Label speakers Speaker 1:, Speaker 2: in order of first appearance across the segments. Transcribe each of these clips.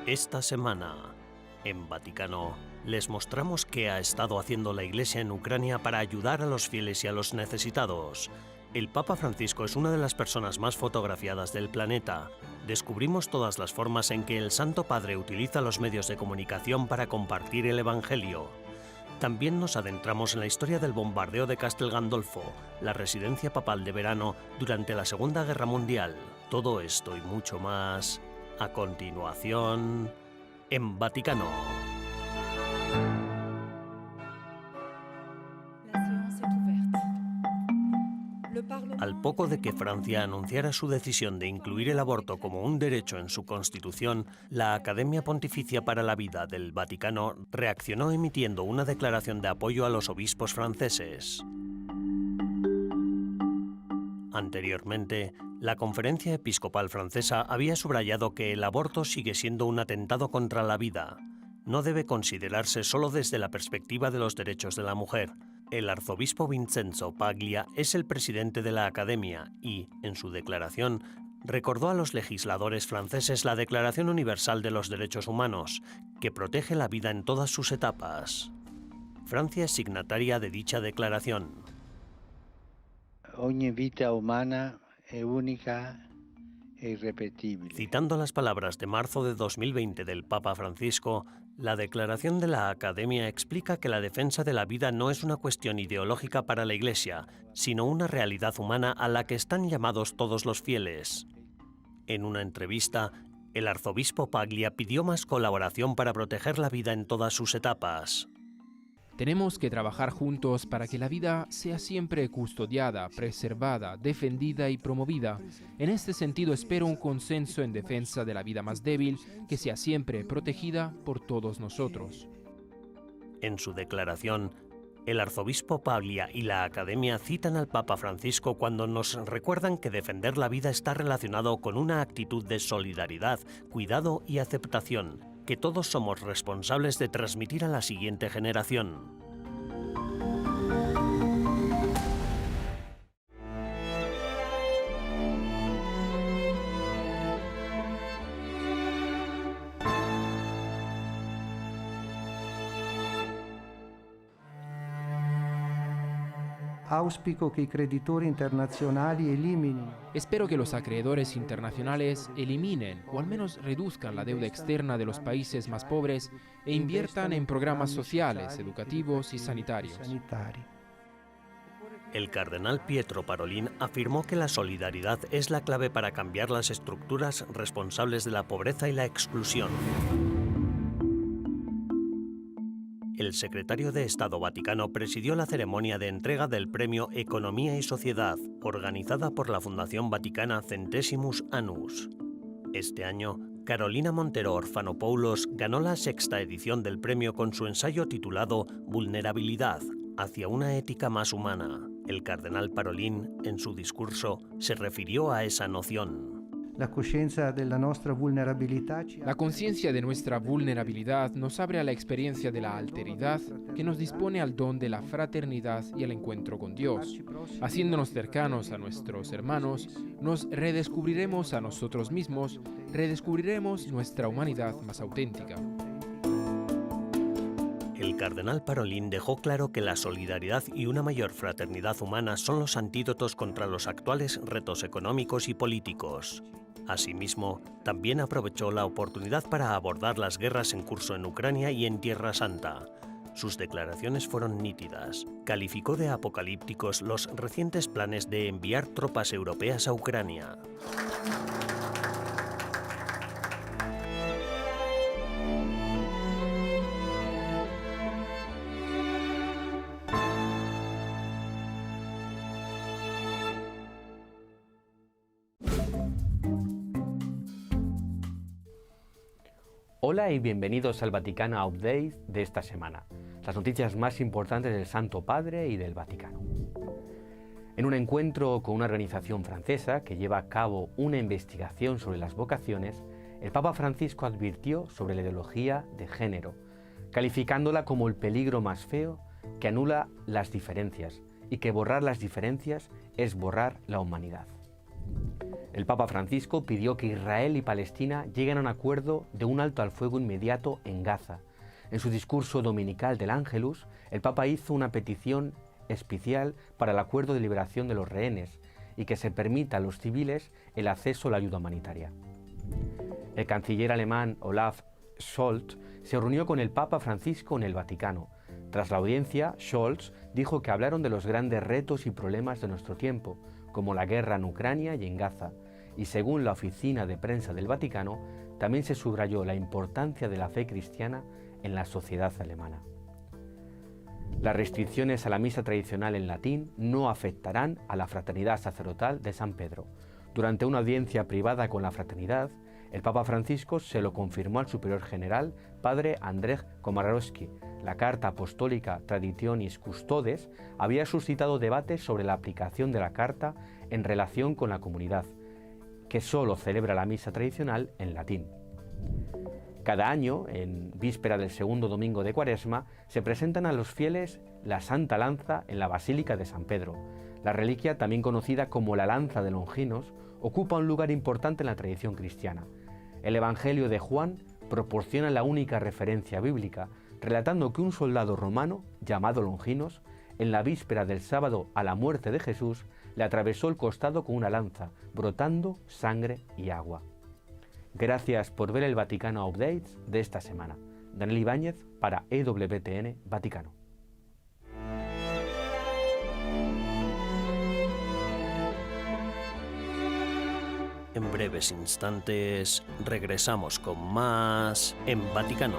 Speaker 1: Esta semana, en Vaticano, les mostramos qué ha estado haciendo la Iglesia en Ucrania para ayudar a los fieles y a los necesitados. El Papa Francisco es una de las personas más fotografiadas del planeta. Descubrimos todas las formas en que el Santo Padre utiliza los medios de comunicación para compartir el Evangelio. También nos adentramos en la historia del bombardeo de Castel Gandolfo, la residencia papal de verano durante la Segunda Guerra Mundial. Todo esto y mucho más, a continuación, en Vaticano. Al poco de que Francia anunciara su decisión de incluir el aborto como un derecho en su constitución, la Academia Pontificia para la Vida del Vaticano reaccionó emitiendo una declaración de apoyo a los obispos franceses. Anteriormente, la Conferencia Episcopal Francesa había subrayado que el aborto sigue siendo un atentado contra la vida. No debe considerarse solo desde la perspectiva de los derechos de la mujer. El arzobispo Vincenzo Paglia es el presidente de la Academia y, en su declaración, recordó a los legisladores franceses la Declaración Universal de los Derechos Humanos, que protege la vida en todas sus etapas. Francia es signataria de dicha declaración.
Speaker 2: Ogni vita umana è única e irrepetible.
Speaker 1: Citando las palabras de marzo de 2020 del Papa Francisco, la declaración de la Academia explica que la defensa de la vida no es una cuestión ideológica para la Iglesia, sino una realidad humana a la que están llamados todos los fieles. En una entrevista, el arzobispo Paglia pidió más colaboración para proteger la vida en todas sus etapas.
Speaker 3: Tenemos que trabajar juntos para que la vida sea siempre custodiada, preservada, defendida y promovida. En este sentido, espero un consenso en defensa de la vida más débil, que sea siempre protegida por todos nosotros.
Speaker 1: En su declaración, el arzobispo Paglia y la Academia citan al Papa Francisco cuando nos recuerdan que defender la vida está relacionado con una actitud de solidaridad, cuidado y aceptación, que todos somos responsables de transmitir a la siguiente generación.
Speaker 4: Auspico che i creditori internazionali eliminino.
Speaker 3: Espero que los acreedores internacionales eliminen o al menos reduzcan la deuda externa de los países más pobres e inviertan en programas sociales, educativos y sanitarios.
Speaker 1: El cardenal Pietro Parolin afirmó que la solidaridad es la clave para cambiar las estructuras responsables de la pobreza y la exclusión. El secretario de Estado Vaticano presidió la ceremonia de entrega del premio Economía y Sociedad, organizada por la Fundación Vaticana Centesimus Annus. Este año, Carolina Montero Orfanopoulos ganó la 6ª edición del premio con su ensayo titulado Vulnerabilidad, hacia una ética más humana. El cardenal Parolin, en su discurso, se refirió a esa noción.
Speaker 4: La conciencia de nuestra vulnerabilidad.
Speaker 3: La conciencia de nuestra vulnerabilidad nos abre a la experiencia de la alteridad que nos dispone al don de la fraternidad y el encuentro con Dios. Haciéndonos cercanos a nuestros hermanos, nos redescubriremos a nosotros mismos, redescubriremos nuestra humanidad más auténtica.
Speaker 1: El cardenal Parolin dejó claro que la solidaridad y una mayor fraternidad humana son los antídotos contra los actuales retos económicos y políticos. Asimismo, también aprovechó la oportunidad para abordar las guerras en curso en Ucrania y en Tierra Santa. Sus declaraciones fueron nítidas. Calificó de apocalípticos los recientes planes de enviar tropas europeas a Ucrania.
Speaker 5: Hola y bienvenidos al Vaticano Update de esta semana, las noticias más importantes del Santo Padre y del Vaticano. En un encuentro con una organización francesa que lleva a cabo una investigación sobre las vocaciones, el Papa Francisco advirtió sobre la ideología de género, calificándola como el peligro más feo que anula las diferencias y que borrar las diferencias es borrar la humanidad. El Papa Francisco pidió que Israel y Palestina lleguen a un acuerdo de un alto al fuego inmediato en Gaza. En su discurso dominical del Ángelus, el Papa hizo una petición especial para el acuerdo de liberación de los rehenes y que se permita a los civiles el acceso a la ayuda humanitaria. El canciller alemán Olaf Scholz se reunió con el Papa Francisco en el Vaticano. Tras la audiencia, Scholz dijo que hablaron de los grandes retos y problemas de nuestro tiempo, como la guerra en Ucrania y en Gaza, y según la oficina de prensa del Vaticano, también se subrayó la importancia de la fe cristiana en la sociedad alemana. Las restricciones a la misa tradicional en latín no afectarán a la fraternidad sacerdotal de San Pedro. Durante una audiencia privada con la fraternidad, el Papa Francisco se lo confirmó al superior general, padre Andrzej Komorowski. La carta apostólica Traditionis Custodes había suscitado debates sobre la aplicación de la carta en relación con la comunidad, que solo celebra la misa tradicional en latín. Cada año, en víspera del segundo domingo de Cuaresma, se presentan a los fieles la Santa Lanza en la Basílica de San Pedro. La reliquia, también conocida como la Lanza de Longinos, ocupa un lugar importante en la tradición cristiana. El Evangelio de Juan proporciona la única referencia bíblica, relatando que un soldado romano, llamado Longinos, en la víspera del sábado a la muerte de Jesús, le atravesó el costado con una lanza, brotando sangre y agua. Gracias por ver el Vaticano Updates de esta semana. Daniel Ibáñez para EWTN Vaticano.
Speaker 1: En breves instantes regresamos con más en Vaticano.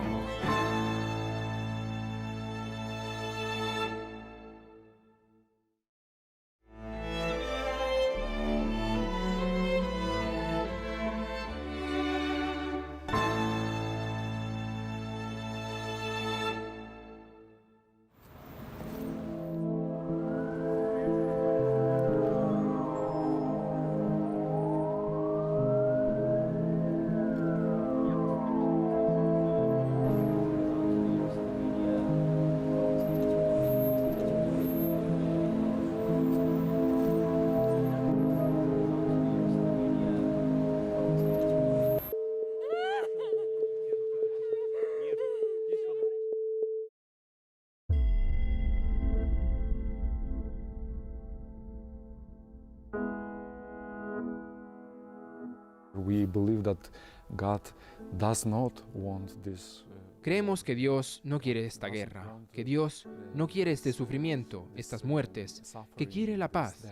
Speaker 6: We believe that God does not want this.
Speaker 3: Creemos que Dios no quiere esta guerra, que Dios no quiere este sufrimiento, estas muertes, que quiere la paz.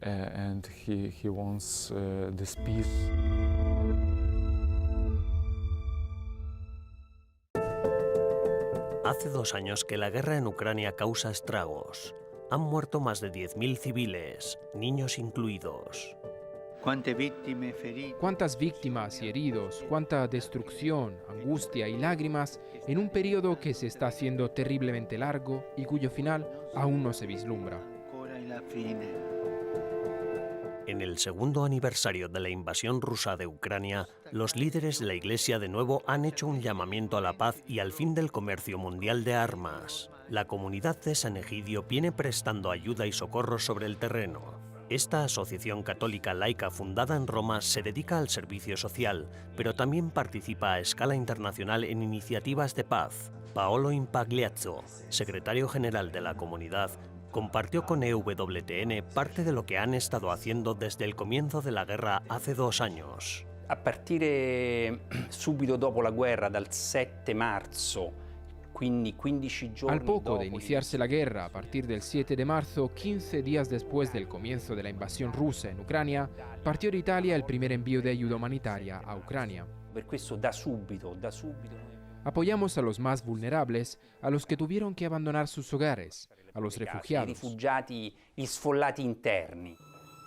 Speaker 6: And he wants this peace.
Speaker 1: Hace 2 años que la guerra en Ucrania causa estragos. Han muerto más de 10.000 civiles, niños incluidos.
Speaker 3: Cuántas víctimas y heridos, cuánta destrucción, angustia y lágrimas en un periodo que se está haciendo terriblemente largo y cuyo final aún no se vislumbra.
Speaker 1: En el segundo aniversario de la invasión rusa de Ucrania, los líderes de la Iglesia de nuevo han hecho un llamamiento a la paz y al fin del comercio mundial de armas. La comunidad de San Egidio viene prestando ayuda y socorro sobre el terreno. Esta asociación católica laica fundada en Roma se dedica al servicio social, pero también participa a escala internacional en iniciativas de paz. Paolo Impagliazzo, secretario general de la comunidad, compartió con EWTN parte de lo que han estado haciendo desde el comienzo de la guerra hace 2 años.
Speaker 7: A partire subito dopo la guerra, dal 7 marzo, quindi 15 giorni
Speaker 3: Al poco
Speaker 7: dopo
Speaker 3: de iniciarse la guerra, a partir del 7 de marzo, 15 días después del comienzo de la invasión rusa en Ucrania, partió de Italia el primer envío de ayuda humanitaria a Ucrania.
Speaker 7: Per questo da subito.
Speaker 3: Apoyamos a los más vulnerables, a los que tuvieron que abandonar sus hogares, a los
Speaker 7: I
Speaker 3: refugiados.
Speaker 7: rifugiati, gli sfollati interni.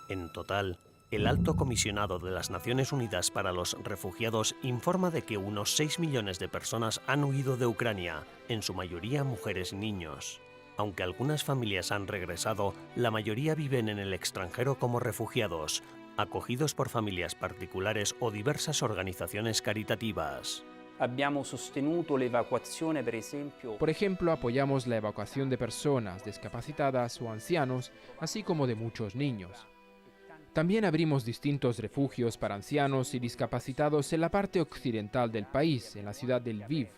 Speaker 1: En total, el Alto Comisionado de las Naciones Unidas para los Refugiados informa de que unos 6 millones de personas han huido de Ucrania, en su mayoría mujeres y niños. Aunque algunas familias han regresado, la mayoría viven en el extranjero como refugiados, acogidos por familias particulares o diversas organizaciones caritativas.
Speaker 7: Abbiamo sostenuto l'evacuazione, per esempio,
Speaker 3: Por ejemplo, apoyamos la evacuación de personas discapacitadas o ancianos, así como de muchos niños. También abrimos distintos refugios para ancianos y discapacitados en la parte occidental del país, en la ciudad de Lviv.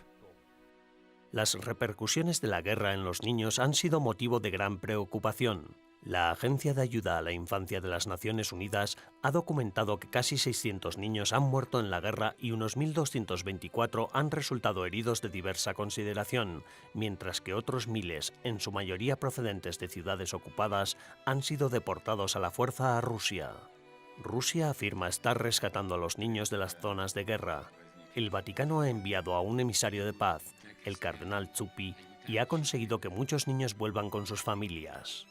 Speaker 1: Las repercusiones de la guerra en los niños han sido motivo de gran preocupación. La Agencia de Ayuda a la Infancia de las Naciones Unidas ha documentado que casi 600 niños han muerto en la guerra y unos 1.224 han resultado heridos de diversa consideración, mientras que otros miles, en su mayoría procedentes de ciudades ocupadas, han sido deportados a la fuerza a Rusia. Rusia afirma estar rescatando a los niños de las zonas de guerra. El Vaticano ha enviado a un emisario de paz, el cardenal Zuppi, y ha conseguido que muchos niños vuelvan con sus familias.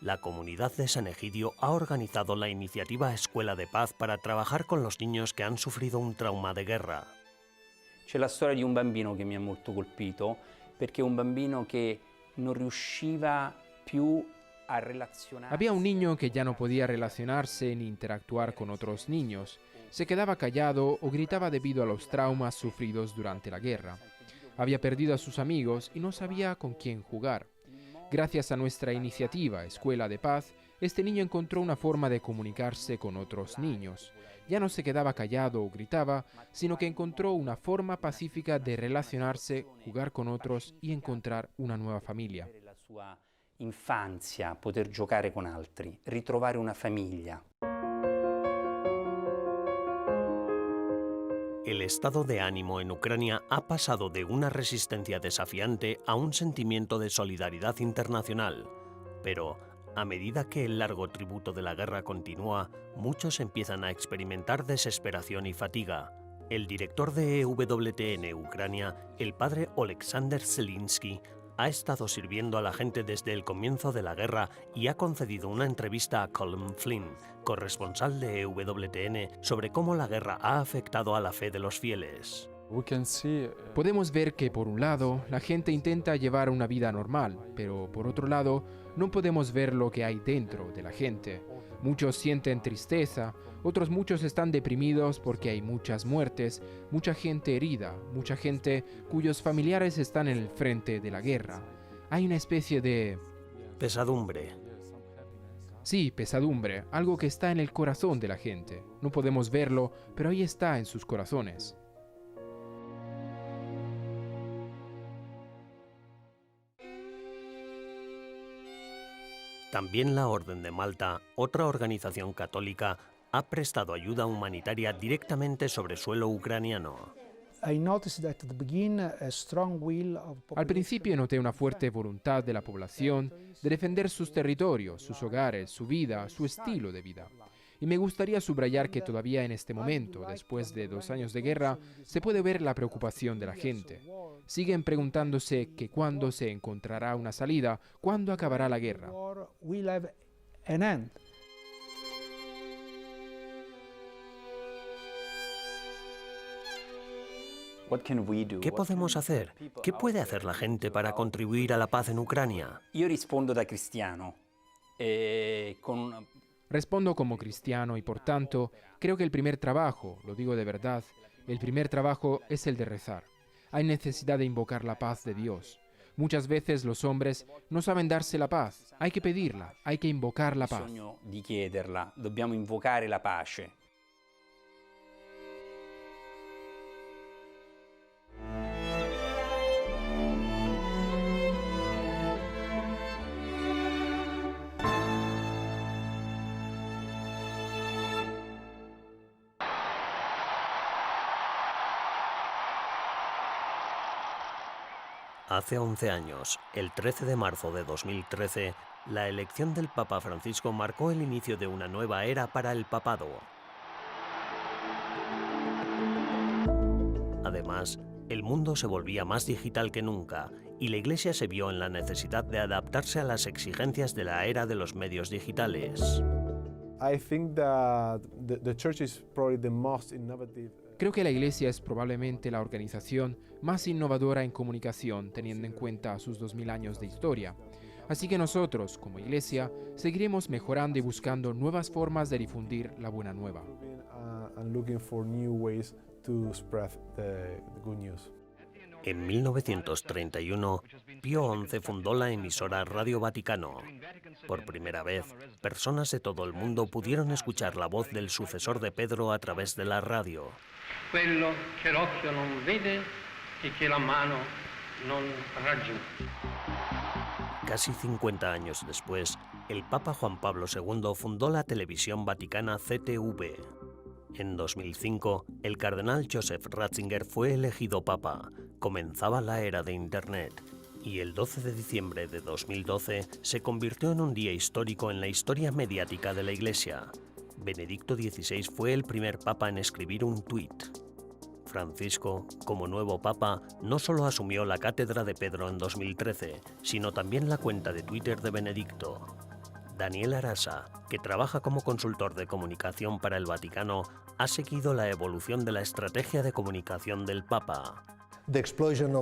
Speaker 1: La comunidad de San Egidio ha organizado la iniciativa Escuela de Paz para trabajar con los niños que han sufrido un trauma de guerra.
Speaker 7: C'è la storia di un bambino che mi ha molto colpito, perché è un bambino che non riusciva più a relazionarsi.
Speaker 3: Había un niño que ya no podía relacionarse ni interactuar con otros niños. Se quedaba callado o gritaba debido a los traumas sufridos durante la guerra. Había perdido a sus amigos y no sabía con quién jugar. Gracias a nuestra iniciativa Escuela de Paz, este niño encontró una forma de comunicarse con otros niños. Ya no se quedaba callado o gritaba, sino que encontró una forma pacífica de relacionarse, jugar con otros y encontrar una nueva familia.
Speaker 7: La sua infanzia, poter giocare con altri, ritrovare una famiglia.
Speaker 1: El estado de ánimo en Ucrania ha pasado de una resistencia desafiante a un sentimiento de solidaridad internacional. Pero, a medida que el largo tributo de la guerra continúa, muchos empiezan a experimentar desesperación y fatiga. El director de EWTN Ucrania, el padre Oleksandr Zelinsky, ha estado sirviendo a la gente desde el comienzo de la guerra y ha concedido una entrevista a Colin Flynn, corresponsal de EWTN, sobre cómo la guerra ha afectado a la fe de los fieles.
Speaker 3: Podemos ver que, por un lado, la gente intenta llevar una vida normal, pero por otro lado, no podemos ver lo que hay dentro de la gente. Muchos sienten tristeza, otros muchos están deprimidos porque hay muchas muertes, mucha gente herida, mucha gente cuyos familiares están en el frente de la guerra. Hay una especie de...
Speaker 1: pesadumbre.
Speaker 3: Sí, pesadumbre, algo que está en el corazón de la gente. No podemos verlo, pero ahí está en sus corazones.
Speaker 1: También la Orden de Malta, otra organización católica, ha prestado ayuda humanitaria directamente sobre suelo ucraniano.
Speaker 3: Al principio noté una fuerte voluntad de la población de defender sus territorios, sus hogares, su vida, su estilo de vida. Y me gustaría subrayar que todavía en este momento, después de 2 años de guerra, se puede ver la preocupación de la gente. Siguen preguntándose que cuándo se encontrará una salida, cuándo acabará la guerra.
Speaker 1: ¿Qué podemos hacer? ¿Qué puede hacer la gente para contribuir a la paz en Ucrania?
Speaker 7: Io rispondo da cristiano,
Speaker 3: Respondo como cristiano y por tanto, creo que el primer trabajo, lo digo de verdad, el primer trabajo es el de rezar. Hay necesidad de invocar la paz de Dios. Muchas veces los hombres no saben darse la paz. Hay que pedirla, hay que invocar la paz.
Speaker 7: bisogno di chiederla, dobbiamo invocare la pace.
Speaker 1: Hace 11 años, el 13 de marzo de 2013, la elección del Papa Francisco marcó el inicio de una nueva era para el papado. Además, el mundo se volvía más digital que nunca y la Iglesia se vio en la necesidad de adaptarse a las exigencias de la era de los medios digitales.
Speaker 3: Creo que la Iglesia es probablemente la organización más innovadora en comunicación, teniendo en cuenta sus 2000 años de historia. Así que nosotros, como Iglesia, seguiremos mejorando y buscando nuevas formas de difundir la buena nueva.
Speaker 1: En 1931, Pío XI fundó la emisora Radio Vaticano. Por primera vez, personas de todo el mundo pudieron escuchar la voz del sucesor de Pedro a través de la radio.
Speaker 8: Quello che l'occhio non vede e che la mano non raggiunge.
Speaker 1: Casi 50 años después, el Papa Juan Pablo II fundó la televisión vaticana CTV. En 2005, el cardenal Joseph Ratzinger fue elegido papa. Comenzaba la era de Internet. Y el 12 de diciembre de 2012 se convirtió en un día histórico en la historia mediática de la Iglesia. Benedicto XVI fue el primer papa en escribir un tuit. Francisco, como nuevo papa, no solo asumió la cátedra de Pedro en 2013, sino también la cuenta de Twitter de Benedicto. Daniel Arasa, que trabaja como consultor de comunicación para el Vaticano, ha seguido la evolución de la estrategia de comunicación del Papa.
Speaker 3: La explosión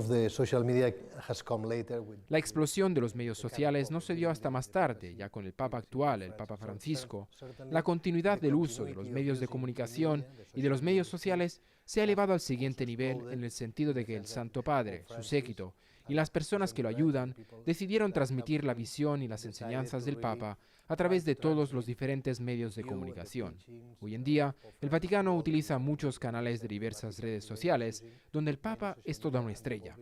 Speaker 3: de los medios sociales no se dio hasta más tarde, ya con el Papa actual, el Papa Francisco. La continuidad del uso de los medios de comunicación y de los medios sociales se ha elevado al siguiente nivel en el sentido de que el Santo Padre, su séquito y las personas que lo ayudan decidieron transmitir la visión y las enseñanzas del Papa a través de todos los diferentes medios de comunicación. Hoy en día, el Vaticano utiliza muchos canales de diversas redes sociales, donde el Papa es toda una estrella.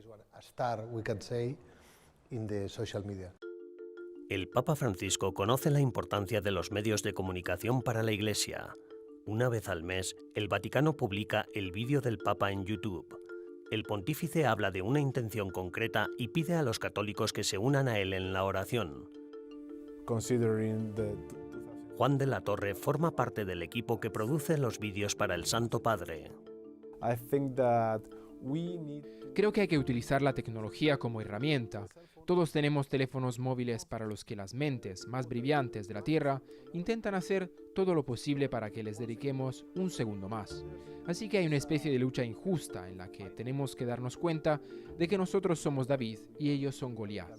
Speaker 1: El Papa Francisco conoce la importancia de los medios de comunicación para la Iglesia. Una vez al mes, el Vaticano publica el vídeo del Papa en YouTube. El pontífice habla de una intención concreta y pide a los católicos que se unan a él en la oración. Juan de la Torre forma parte del equipo que produce los vídeos para el Santo Padre.
Speaker 3: Creo que hay que utilizar la tecnología como herramienta. Todos tenemos teléfonos móviles para los que las mentes más brillantes de la Tierra intentan hacer todo lo posible para que les dediquemos un segundo más. Así que hay una especie de lucha injusta en la que tenemos que darnos cuenta de que nosotros somos David y ellos son Goliat.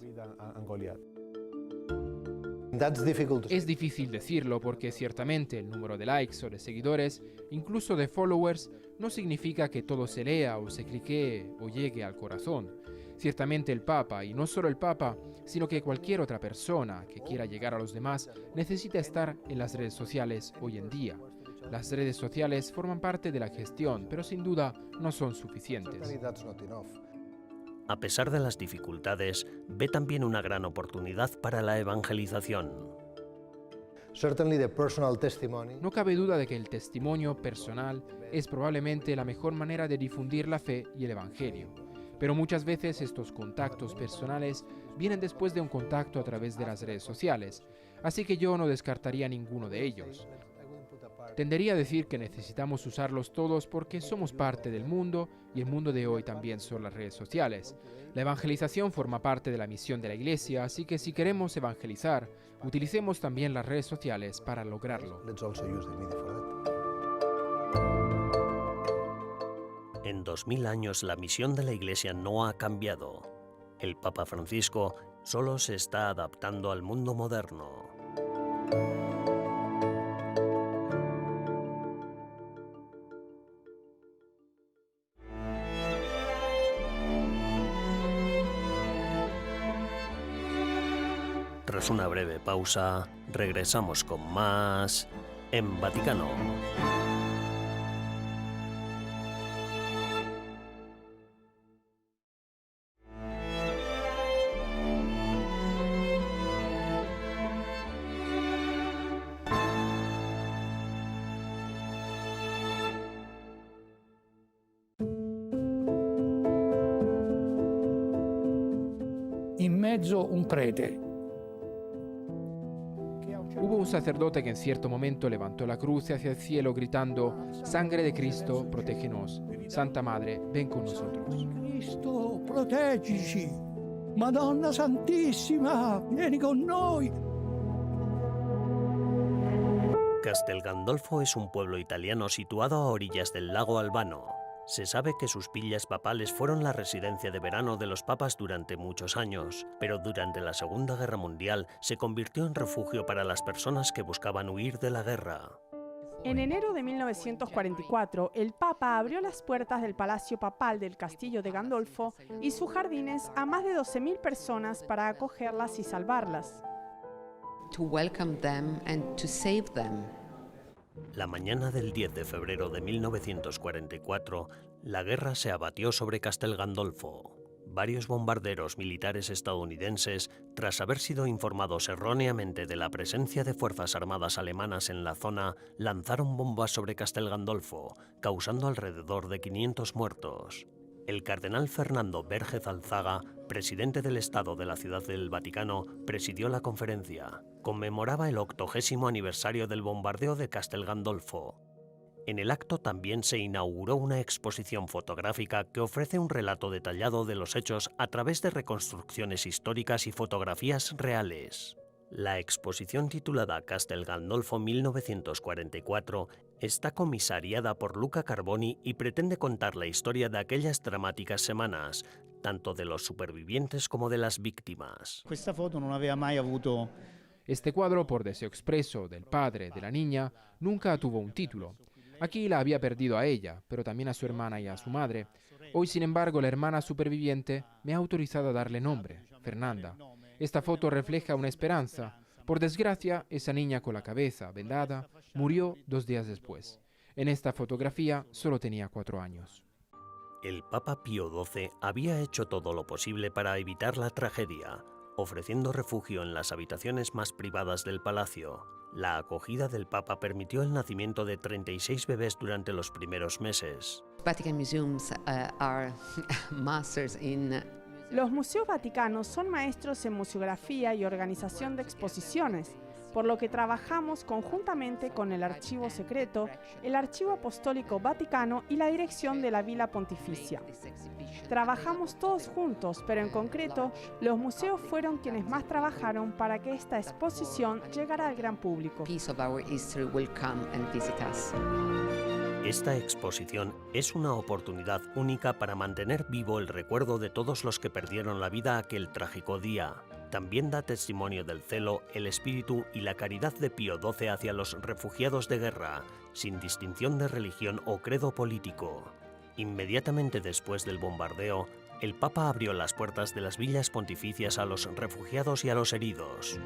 Speaker 3: Es difícil decirlo porque ciertamente el número de likes o de seguidores, incluso de followers, no significa que todo se lea o se cliquee o llegue al corazón. Ciertamente el Papa, y no solo el Papa, sino que cualquier otra persona que quiera llegar a los demás, necesita estar en las redes sociales hoy en día. Las redes sociales forman parte de la gestión, pero sin duda no son suficientes.
Speaker 1: A pesar de las dificultades, ve también una gran oportunidad para la evangelización.
Speaker 3: No cabe duda de que el testimonio personal es probablemente la mejor manera de difundir la fe y el Evangelio. Pero muchas veces estos contactos personales vienen después de un contacto a través de las redes sociales, así que yo no descartaría ninguno de ellos. Tendería a decir que necesitamos usarlos todos porque somos parte del mundo y el mundo de hoy también son las redes sociales. La evangelización forma parte de la misión de la Iglesia, así que si queremos evangelizar, utilicemos también las redes sociales para lograrlo.
Speaker 1: En 2000 años la misión de la Iglesia no ha cambiado. El Papa Francisco solo se está adaptando al mundo moderno. Tras una breve pausa, regresamos con más en Vaticano.
Speaker 9: In mezzo un prete.
Speaker 3: Hubo un sacerdote que en cierto momento levantó la cruz hacia el cielo gritando: «Sangre de Cristo, protégenos. Santa Madre, ven con nosotros».
Speaker 9: Cristo, proteggici. Madonna Santissima, vieni con noi.
Speaker 1: Castel Gandolfo es un pueblo italiano situado a orillas del lago Albano. Se sabe que sus villas papales fueron la residencia de verano de los papas durante muchos años, pero durante la Segunda Guerra Mundial se convirtió en refugio para las personas que buscaban huir de la guerra.
Speaker 10: En enero de 1944, el Papa abrió las puertas del Palacio Papal del Castillo de Gandolfo y sus jardines a más de 12.000 personas para acogerlas y salvarlas.
Speaker 11: To welcome them and to save them.
Speaker 1: La mañana del 10 de febrero de 1944, la guerra se abatió sobre Castel Gandolfo. Varios bombarderos militares estadounidenses, tras haber sido informados erróneamente de la presencia de fuerzas armadas alemanas en la zona, lanzaron bombas sobre Castel Gandolfo, causando alrededor de 500 muertos. El cardenal Fernando Vergez Alzaga, presidente del Estado de la Ciudad del Vaticano, presidió la conferencia. Conmemoraba el 80º aniversario del bombardeo de Castel Gandolfo. En el acto también se inauguró una exposición fotográfica que ofrece un relato detallado de los hechos a través de reconstrucciones históricas y fotografías reales. La exposición titulada Castel Gandolfo 1944 está comisariada por Luca Carboni y pretende contar la historia de aquellas dramáticas semanas, tanto de los supervivientes como de las víctimas.
Speaker 12: Esta foto no había mai avuto.
Speaker 3: Este cuadro, por deseo expreso del padre de la niña, nunca tuvo un título. Aquí la había perdido a ella, pero también a su hermana y a su madre. Hoy, sin embargo, la hermana superviviente me ha autorizado a darle nombre, Fernanda. Esta foto refleja una esperanza. Por desgracia, esa niña con la cabeza vendada murió 2 días después. En esta fotografía solo tenía 4 años.
Speaker 1: El Papa Pío XII había hecho todo lo posible para evitar la tragedia, ofreciendo refugio en las habitaciones más privadas del palacio. La acogida del Papa permitió el nacimiento de 36 bebés durante los primeros meses.
Speaker 11: Vatican Museums are masters in.
Speaker 10: Los museos vaticanos son maestros en museografía y organización de exposiciones, por lo que trabajamos conjuntamente con el Archivo Secreto, el Archivo Apostólico Vaticano y la dirección de la Villa Pontificia. Trabajamos todos juntos, pero en concreto, los museos fueron quienes más trabajaron para que esta exposición llegara al gran público.
Speaker 1: Esta exposición es una oportunidad única para mantener vivo el recuerdo de todos los que perdieron la vida aquel trágico día. También da testimonio del celo, el espíritu y la caridad de Pío XII hacia los refugiados de guerra, sin distinción de religión o credo político. Inmediatamente después del bombardeo, el Papa abrió las puertas de las villas pontificias a los refugiados y a los heridos.